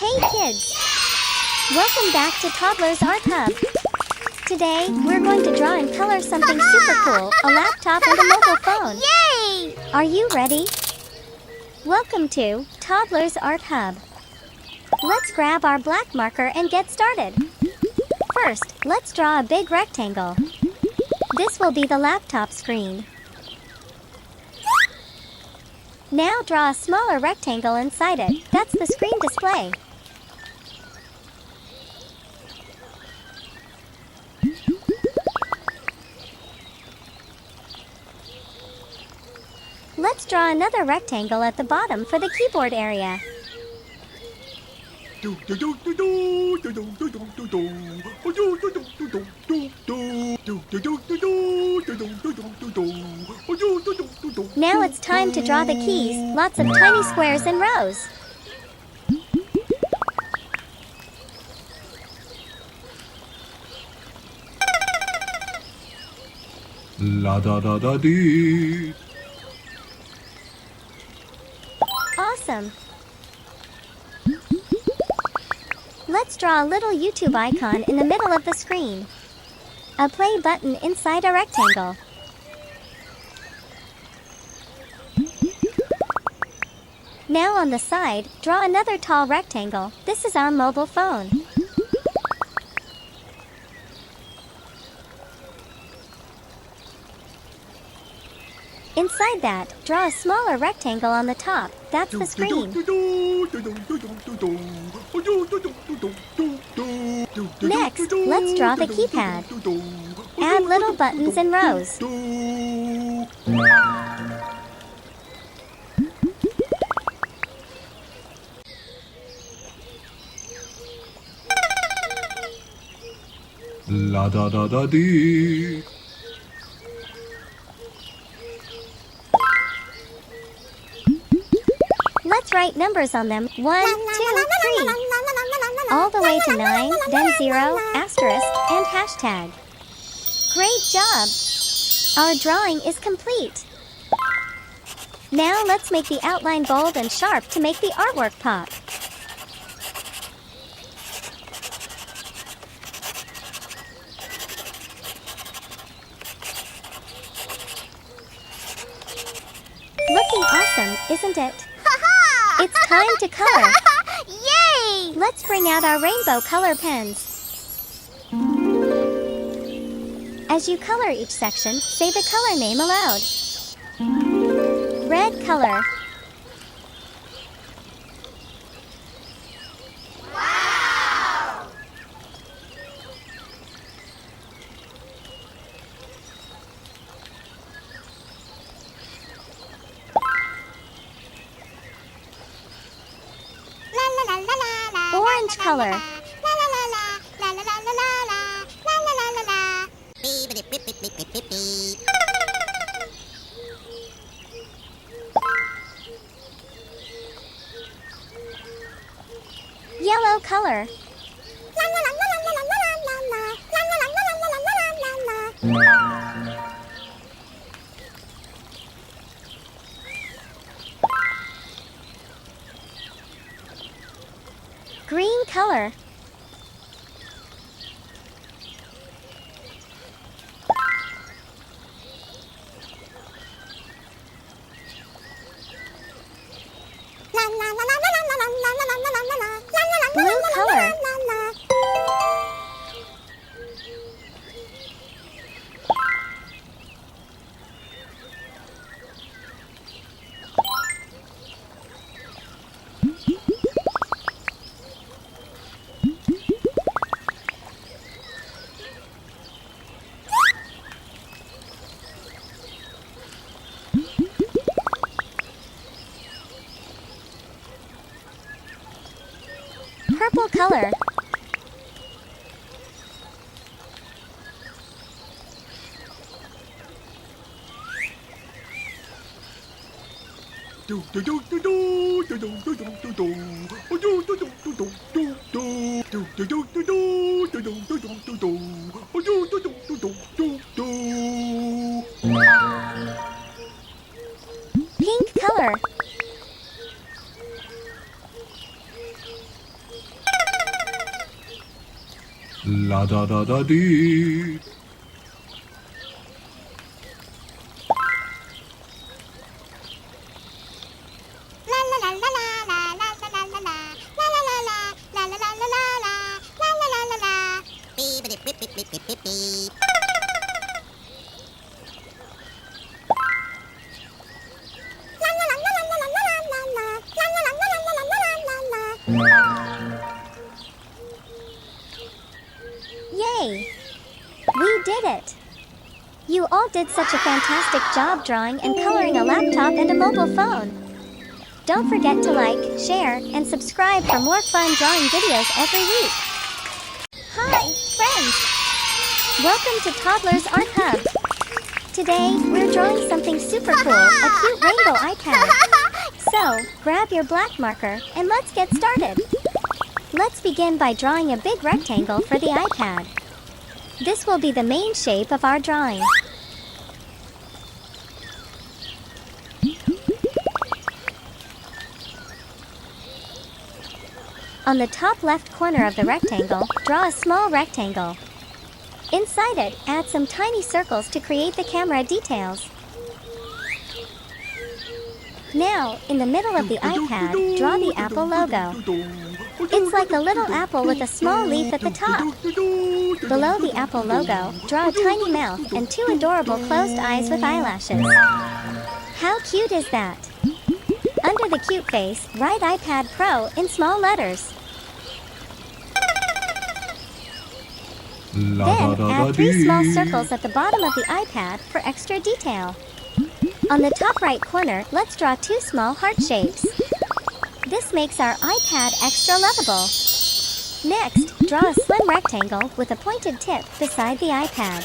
Hey kids! Welcome back to Toddlers Art Hub. Today, we're going to draw and color something super cool, a laptop and a mobile phone. Yay! Are you ready? Welcome to Toddlers Art Hub. Let's grab our black marker and get started. First, let's draw a big rectangle. This will be the laptop screen. Now draw a smaller rectangle inside it. That's the screen display. Let's draw another rectangle at the bottom for the keyboard area. Now it's time to draw the keys, lots of tiny squares and rows. La da da da dee. Awesome! Let's draw a little YouTube icon in the middle of the screen. A play button inside a rectangle. Now on the side, draw another tall rectangle. This is our mobile phone. Inside that, draw a smaller rectangle on the top. That's the screen. Next, let's draw the keypad. Add little buttons and rows. La da da da dee. Let's write numbers on them. 1, 2, 3. All the way to 9, then 0, asterisk, and hashtag. Great job! Our drawing is complete. Now let's make the outline bold and sharp to make the artwork pop. Looking awesome, isn't it? It's time to color. Yay! Let's bring out our rainbow color pens. As you color each section, say the color name aloud. Red color. Wow! Orange color. Yellow color. Green color. Blue color. Purple color. Pink color. La da da da dee. Yay! We did it! You all did such a fantastic job drawing and coloring a laptop and a mobile phone. Don't forget to like, share, and subscribe for more fun drawing videos every week. Hi, friends! Welcome to Toddlers Art Hub. Today, we're drawing something super cool, a cute rainbow iPad. So, grab your black marker and let's get started. Let's begin by drawing a big rectangle for the iPad. This will be the main shape of our drawing. On the top left corner of the rectangle, draw a small rectangle. Inside it, add some tiny circles to create the camera details. Now, in the middle of the iPad, draw the Apple logo. It's like a little apple with a small leaf at the top. Below the Apple logo, draw a tiny mouth and two adorable closed eyes with eyelashes. How cute is that? Under the cute face, write iPad Pro in small letters. Then, add 3 small circles at the bottom of the iPad for extra detail. On the top right corner, let's draw 2 small heart shapes. This makes our iPad extra lovable. Next, draw a slim rectangle with a pointed tip beside the iPad.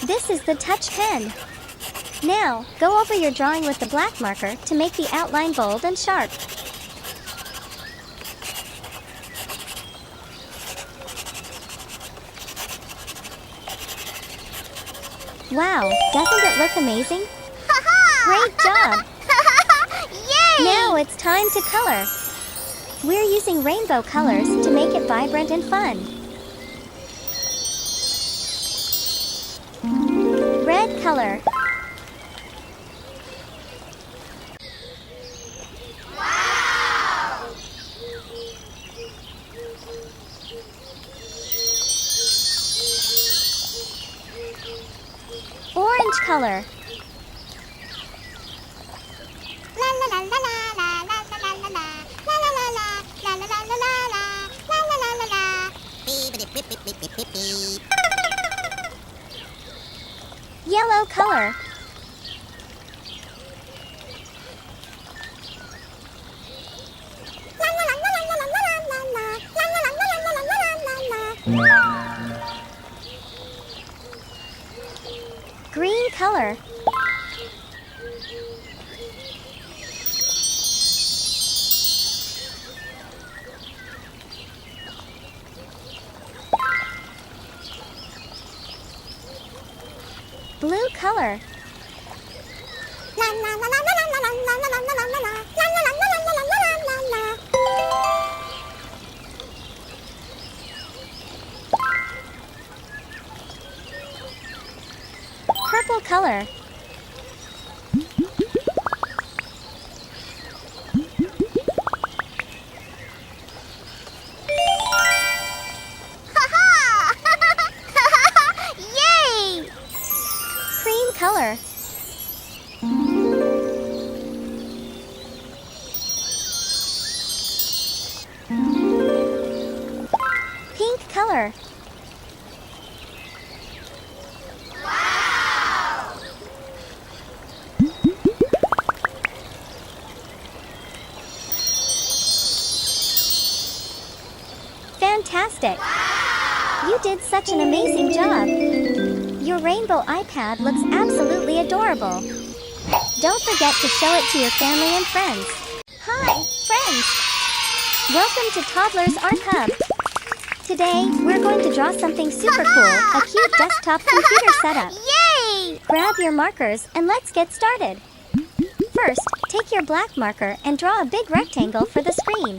This is the touch pen. Now, go over your drawing with the black marker to make the outline bold and sharp. Wow, doesn't it look amazing? Great job! Yay! Now it's time to color. We're using rainbow colors to make it vibrant and fun. Red color. Wow! Orange color. Yellow color. Green color. Blue color. Purple color. Yay! Cream color. Pink color. Wow! Fantastic! You did such an amazing job. Your rainbow iPad looks absolutely adorable. Don't forget to show it to your family and friends. Hi, friends! Welcome to Toddlers Art Hub. Today, we're going to draw something super cool, a cute desktop computer setup. Yay! Grab your markers and let's get started. First, take your black marker and draw a big rectangle for the screen.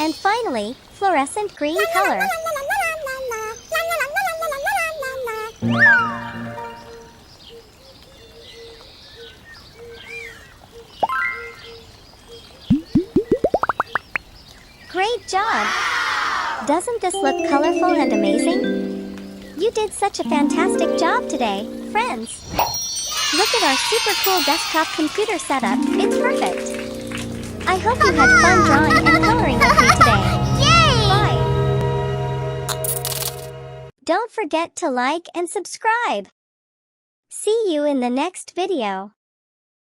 And finally, fluorescent green color. Great job! Doesn't this look colorful and amazing? You did such a fantastic job today, friends! Look at our super cool desktop computer setup, it's perfect! I hope you had fun drawing and coloring with me today! Yay! Bye! Don't forget to like and subscribe! See you in the next video!